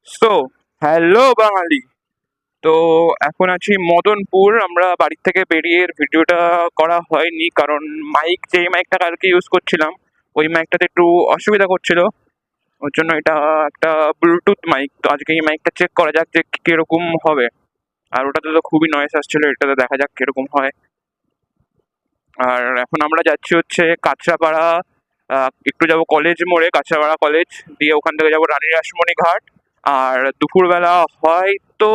So hello বাঙালি। তো এখন আছি মদনপুর। আমরা বাড়ি থেকে বেরিয়ে ভিডিওটা করা হয়নি, কারণ যেই মাইকটা কালকে ইউজ করছিলাম ওই মাইকটাতে একটু অসুবিধা করছিল। ওর জন্য এটা একটা ব্লুটুথ মাইক। তো আজকে এই মাইকটা চেক করা যাক যে কিরকম হবে। আর ওটাতে তো খুবই নয়েজ আসছিল, এটাতে দেখা যাক কিরকম হয়। আর এখন আমরা যাচ্ছি হচ্ছে কাঁচরাপাড়া। একটু যাবো কলেজ মোড়ে, কাঁচরাপাড়া কলেজ দিয়ে ওখান থেকে যাবো রানী রাসমণি ঘাট। আর দুপুরবেলা হয়তো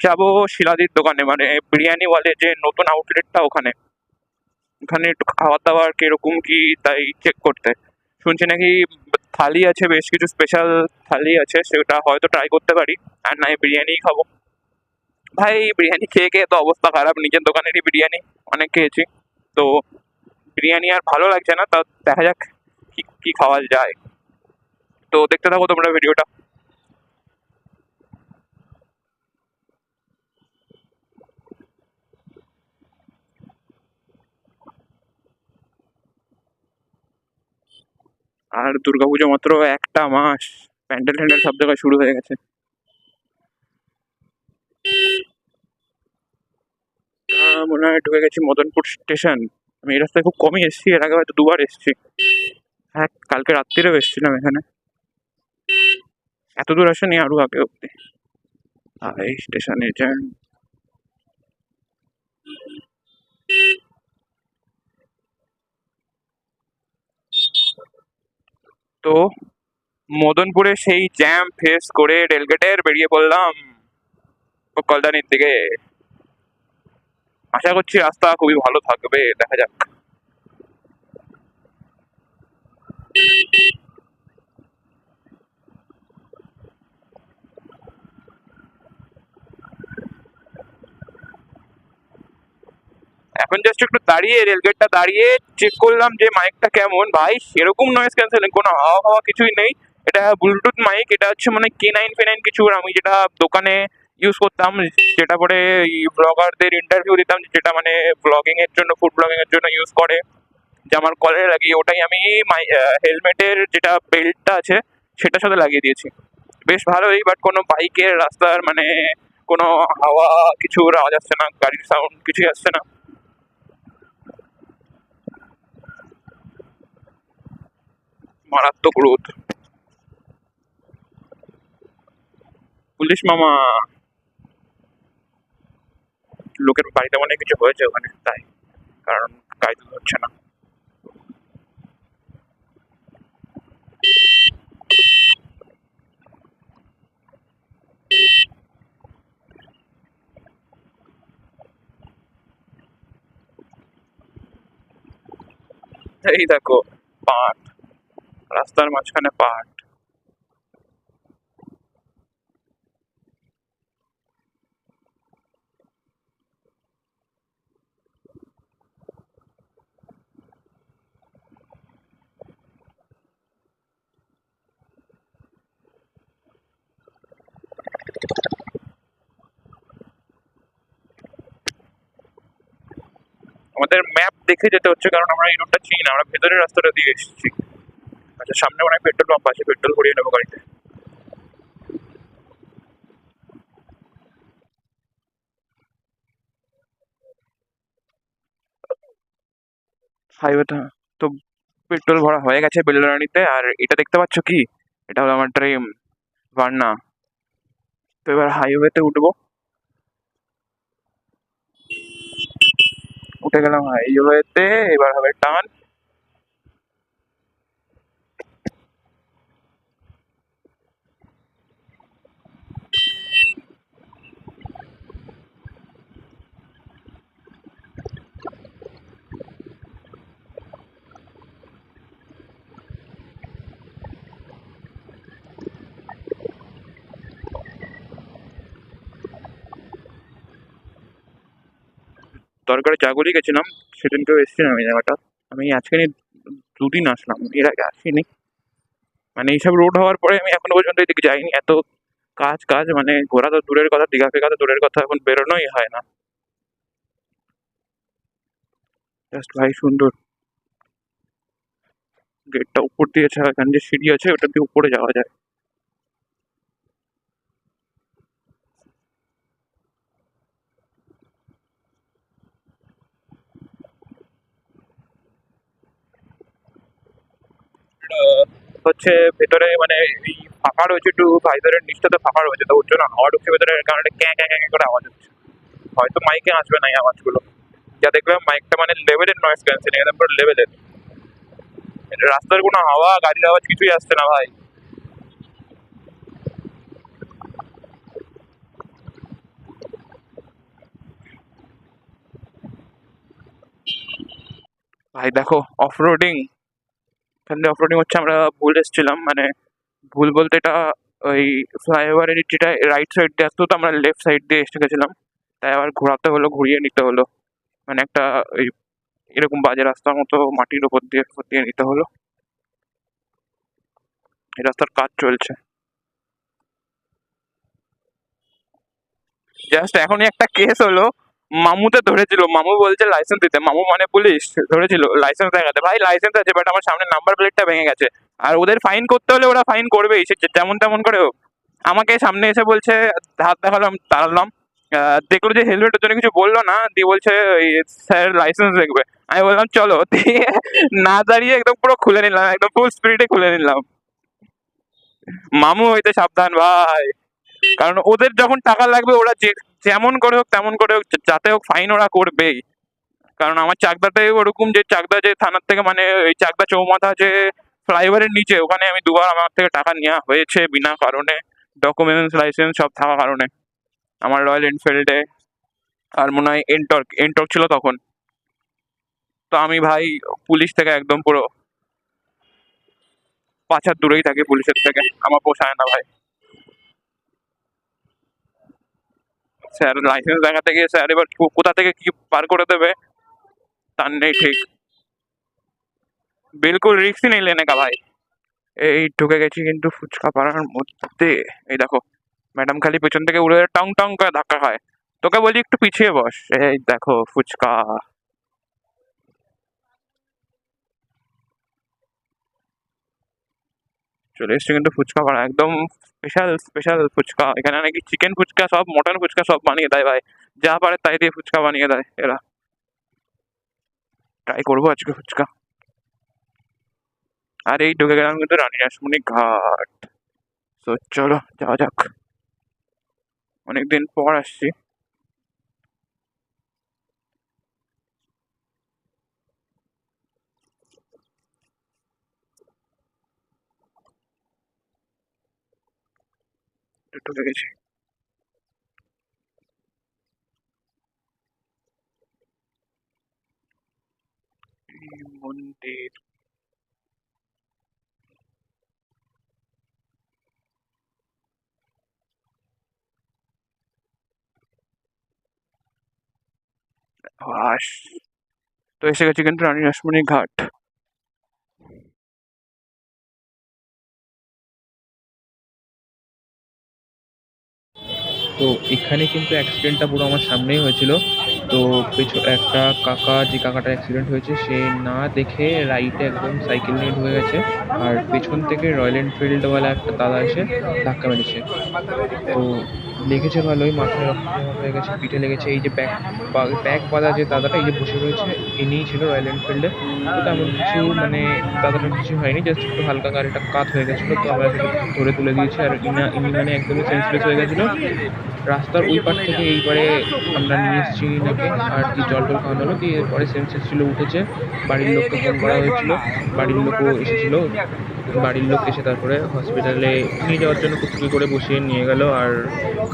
যাবো শিলাদির দোকানে, মানে বিরিয়ানি ওয়ালে যে নতুন আউটলেটটা ওখানে। ওখানে একটু খাওয়া দাওয়ার কিরকম কি তাই চেক করতে। শুনছি নাকি থালি আছে, বেশ কিছু স্পেশাল থালি আছে, সেটা হয়তো ট্রাই করতে পারি। আর নাই বিরিয়ানি খাবো। ভাই বিরিয়ানি খেয়ে খেয়ে তো অবস্থা খারাপ, নিজের দোকানেরই বিরিয়ানি অনেক খেয়েছি। তো বিরিয়ানি আর ভালো লাগছে না, তা দেখা যাক কি কি খাওয়া যায়। তো দেখতে থাকো তোমরা ভিডিওটা। আর দুর্গাপুজো মাত্র একটা মাস, প্যান্ডেল ট্যান্ডেল সব জায়গায় শুরু হয়ে গেছে। মনে হয় ঢুকে গেছি মদনপুর স্টেশন। আমি এই রাস্তায় খুব কমই এসেছি, এর আগে হয়তো দুবার এসেছি। হ্যাঁ, কালকে রাত্রিরেও এসেছিলাম এখানে। এত দূর আসেনি, আরো আগে অব্দি। আর এই স্টেশনে যান। তো মদনপুরে সেই জ্যাম ফেস করে রেলগেটের বেরিয়ে পড়লাম কলদানির দিকে। আশা করছি রাস্তা খুবই ভালো থাকবে, দেখা যাক। এখন জাস্ট একটু দাঁড়িয়ে রেলগেটটা দাঁড়িয়ে চেক করলাম যে মাইকটা কেমন। ভাই সেরকম নয়েজ ক্যান্সেলিং, কোনো হাওয়া হাওয়া কিছুই নেই। এটা ব্লুটুথ মাইক, এটা হচ্ছে মানে K9 কিছুর। আমি যেটা দোকানে ইউজ করতাম, যেটা পরে ব্লগারদের ইন্টারভিউ দিতাম, যেটা মানে ব্লগিং এর জন্য, ফুড ব্লগিং এর জন্য ইউজ করে, যে আমার কলে লাগিয়ে, ওটাই আমি হেলমেটের যেটা বেল্টটা আছে সেটার সাথে লাগিয়ে দিয়েছি। বেশ ভালোই, বাট কোনো বাইকের রাস্তার মানে কোনো হাওয়া কিছুর আওয়াজ আসছে না, গাড়ির সাউন্ড কিছুই আসছে না। মারাত্মক রোদ। পুলিশ মামা। লোকের বাড়িতে মনে হয় কিছু হয়েছে ওখানে, তাই কারণ গাড়ি তো হচ্ছে না। এই দেখো, পাট, রাস্তার মাঝখানে পাট। আমাদের ম্যাপ দেখে যেতে হচ্ছে, কারণ আমরা এই রোডটা চিনি না, আমরা ভেতরের রাস্তাটা দিয়ে এসেছি। আচ্ছা, সামনে অনেক পেট্রোল পাম্প আছে, পেট্রোল ভরিয়ে নেবো গাড়িতে। হাইওয়েতে তো পেট্রোল ভরা হয়ে গেছে বেলুরানিতে। আর এটা দেখতে পাচ্ছ কি, এটা হলো আমার ড্রিম ভার্না। তো এবার হাইওয়েতে উঠবো। উঠে গেলাম হাইওয়েতে, এবার হবে টান। দরকারে জাগুলি গেছিলাম, সেদিনকেও এসেছিলাম এই জায়গাটা। আমি আজকে দুদিন আসলাম, এর আগে আসিনি। মানে এইসব রোড হওয়ার পরে আমি এখনো পর্যন্ত এদিকে যাইনি। এত কাজ কাজ, মানে ঘোরা তো দূরের কথা, দীঘা ফিঘা তো দূরের কথা, এখন বেরোনোই হয় না। জাস্ট ভাই সুন্দর। গেটটা উপর দিয়ে আছে, এখানে যে সিঁড়ি আছে ওটা দিয়ে উপরে যাওয়া যায়। হচ্ছে ভেতরে মানে এই ফাঁকা রয়েছে, একটু ভাইজারের নিচটাতে ফাঁকা রয়েছে, তো ওর জন্য হাওয়া ঢুকছে ভেতরে, এর কারণে ক্যাঁ ক্যাঁ ক্যাঁ করে আওয়াজ হচ্ছে। হয়তো মাইকে আসবে না এই আওয়াজগুলো, যা দেখলাম মাইকটা মানে লেভেলের নয়েজ ক্যান্সেলিং, একদম পুরো লেভেলের। রাস্তার কোনো হাওয়া গাড়ির আওয়াজ কিছুই আসছে না ভাই। ভাই দেখো অফরোডিং, এখানে অফরোডিং হচ্ছে, আমরা ভুল এসেছিলাম, মানে ভুল বলতে এটা ওই ফ্লাইওভারের যেটা রাইট সাইড দিয়ে আসতো, তো আমরা লেফট সাইড দিয়ে এসে গেছিলাম, তাই আবার ঘোরাতে হলো, ঘুরিয়ে নিতে হলো, মানে একটা ওই এরকম বাজে রাস্তার মতো মাটির উপর দিয়ে নিতে হলো। এই রাস্তার কাজ চলছে। জাস্ট এখনই একটা কেস হলো, মামুতে ধরেছিল, মামু বলছে লাইসেন্স দিতে, মামু মানে পুলিশ ধরেছিল লাইসেন্স দেখাতে। ভাই লাইসেন্স আছে, বাট আমার সামনে নাম্বার প্লেটটা ভেঙে গেছে, আর ওদের ফাইন করতে হলে ওরা ফাইন করবেই, সে যেমন তেমন করে হোক। আমাকে সামনে এসে বলছে, হাত দেখালাম, দাঁড়ালাম, দেখলো যে হেলমেটের জন্য কিছু বললো না, দিয়ে বলছে স্যার লাইসেন্স দেখবে। আমি বললাম চলো, দিয়ে না দাঁড়িয়ে একদম পুরো খুলে নিলাম, একদম ফুল স্পিডে খুলে নিলাম। মামু হইতে সাবধান ভাই, কারণ ওদের যখন টাকা লাগবে ওরা যেমন করে হোক তেমন করে হোক যাতে হোক ফাইন ওরা করবেই। কারণ আমার চাকদাতে ওরকম, যে চাকদা যে থানার থেকে, মানে এই চাকদা চৌমাথা যে ফ্লাইওভারের নিচে, ওখানে আমি দুবার আমার থেকে টাকা নেওয়া হয়েছে বিনা কারণে, ডকুমেন্টস লাইসেন্স সব থাকার কারণে, আমার রয়্যাল এনফিল্ডে। আর মনে হয় এনটর্ক এনটর্ক ছিল তখন। তো আমি ভাই পুলিশ থেকে একদম পুরো 5 হাত দূরেই থাকি পুলিশের থেকে, আমার পোষায় না ভাই। স্যার লাইসেন্স দেখাতে গিয়ে স্যার এবার কোথা থেকে কি পার করে দেবে তার নেই ঠিক। বিলকুল রিস্কই নেই লেনে কা ভাই। এই ঢুকে গেছি কিন্তু ফুচকা পাড়ার মধ্যে। এই দেখো ম্যাডাম খালি পেছন থেকে উড়ে টং টং করে ধাক্কা খায়, তোকে বলি একটু পিছিয়ে বস। এই দেখো ফুচকা, চলে এসছে কিন্তু ফুচকা পাড়া, একদম স্পেশাল স্পেশাল ফুচকা। এখানে নাকি চিকেন ফুচকা সব, মটন ফুচকা সব বানিয়ে দেয় ভাই, যা পারে তাই দিয়ে ফুচকা বানিয়ে দেয় এরা। ট্রাই করবো আজকে ফুচকা। আর এই ঢুকে গেলাম কিন্তু রানী রাসমণি ঘাট। তো চলো যাওয়া যাক, অনেকদিন পর আসছি। ঢুকে গেছি। এই মন্দির, বাস। তো এসে গেছি কিন্তু রানী রাসমণি ঘাট। তো এখানে কিন্তু অ্যাক্সিডেন্টটা পুরো আমার সামনেই হয়েছিল। তো একটা কাকা, যে কাকাটার অ্যাক্সিডেন্ট হয়েছে, সে না দেখে রাইটে একদম সাইকেল নিয়ে ঢুকে গেছে, আর পেছন থেকে রয়্যাল এনফিল্ডওয়ালা একটা দাদা এসে ধাক্কা মেরেছে। তো লেগেছে ভালোই, মাথায় রক্ত জমা হয়ে গেছে, পিঠে লেগেছে। এই যে ব্যাগ বাঁধা যে দাদাটা, এই যে বসে রয়েছে, ইনিই ছিল রয়্যাল এনফিল্ডে। তো তেমন কিছু মানে দাদাটার কিছু হয়নি, জাস্ট একটু হালকা গাড়িটা কাত হয়ে গেছিলো, তো আমরা সেটা ধরে তুলে দিয়েছি। আর ইনি মানে একদমই সেন্সলেস হয়ে গেছিলো। রাস্তার ওই পার থেকে এই পারে আমরা নিয়ে এসেছি ইনাকে, আর কি জল টল খাওয়ানো হলো, দিয়ে এরপরে সেন্সেস ছিল, উঠেছে। বাড়ির লোককে ফোন করা হয়েছিল, বাড়ির লোকও এসেছিলো। বাড়ির লোক এসে তারপরে হসপিটালে নিয়ে যাওয়ার জন্য কুচকি করে বসিয়ে নিয়ে গেল। আর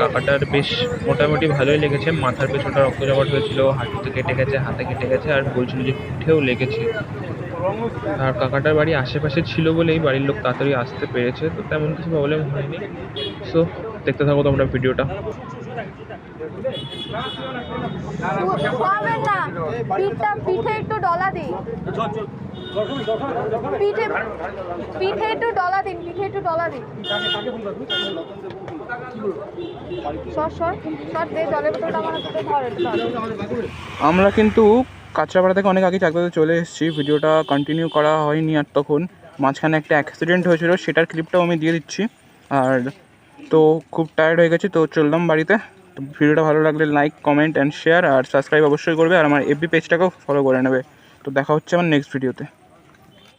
কাকাটার বেশ মোটামুটি ভালোই লেগেছে, মাথার পেছনটা রক্ত জমাট হয়েছিল, হাঁটুতে কেটে গেছে, হাতে কেটে গেছে, আর বলছিল যে পিঠেও লেগেছে। আর কাকাটার বাড়ি আশেপাশে ছিল বলেই বাড়ির লোক তাড়াতাড়ি আসতে পেরেছে, তো তেমন কিছু প্রবলেম হয়নি। সো দেখতে থাকো তোমরা ভিডিওটা। খাওয়াবেন না, পিঠে একটু ডলা দিন, পিঠে পিঠে একটু ডলা দিন, পিঠে একটু ডলা দিন। জলের বোতলটা আমার হাতে ধরেন। আমরা কিন্তু কাঁচরাপাড়া থেকে অনেক আগে চাকদাতে চলে এসেছি, ভিডিওটা কন্টিনিউ করা হয়নি, আর তখন মাঝখানে একটা অ্যাক্সিডেন্ট হয়েছিল, সেটার ক্লিপটাও আমি দিয়ে দিচ্ছি। আর তো খুব টায়ার্ড হয়ে গেছি, তো চললাম বাড়িতে। তো ভিডিওটা ভালো লাগলে লাইক, কমেন্ট অ্যান্ড শেয়ার, আর সাবস্ক্রাইব অবশ্যই করবে, আর আমার এফবি পেজটাকেও ফলো করে নেবে। তো দেখা হচ্ছে আমার নেক্সট ভিডিওতে।